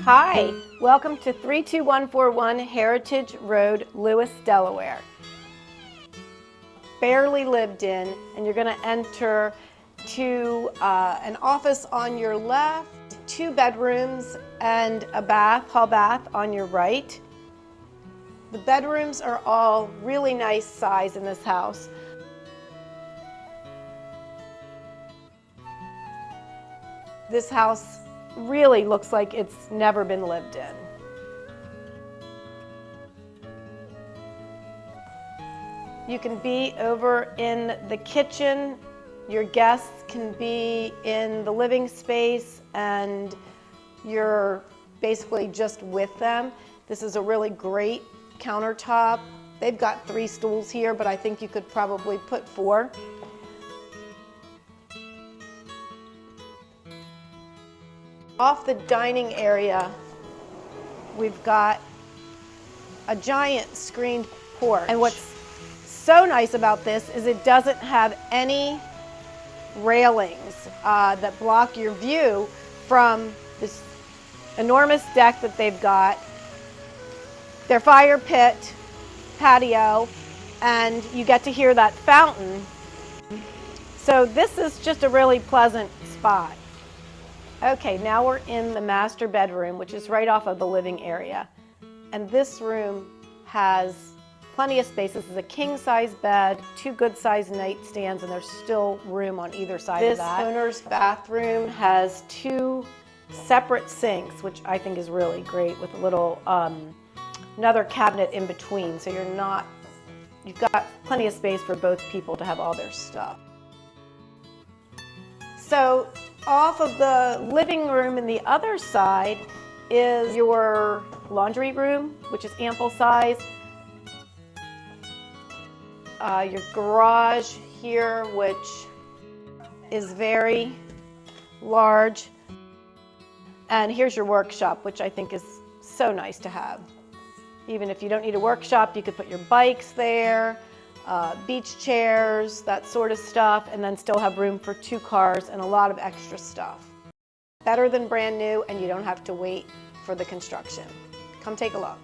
Hi, welcome to 32141 Heritage Road, Lewes, Delaware. Barely lived in, and you're going to enter to an office on your left, 2 bedrooms and a hall bath on your right. The bedrooms are all really nice size in this house. This house really looks like it's never been lived in. You can be over in the kitchen. Your guests can be in the living space and you're basically just with them. This is a really great countertop. They've got 3 stools here, but I think you could probably put 4. Off the dining area, we've got a giant screened porch. And what's so nice about this is it doesn't have any railings that block your view from this enormous deck that they've got, their fire pit, patio, and you get to hear that fountain. So this is just a really pleasant spot. Okay, now we're in the master bedroom, which is right off of the living area. And this room has plenty of space. This is a king-size bed, 2 good-sized nightstands, and there's still room on either side of that. This owner's bathroom has 2 separate sinks, which I think is really great, with a little another cabinet in between, so you've got plenty of space for both people to have all their stuff. So off of the living room in the other side is your laundry room, which is ample size. Your garage here, which is very large. And here's your workshop, which I think is so nice to have. Even if you don't need a workshop, you could put your bikes there, beach chairs, that sort of stuff, and then still have room for 2 cars and a lot of extra stuff. Better than brand new, and you don't have to wait for the construction. Come take a look.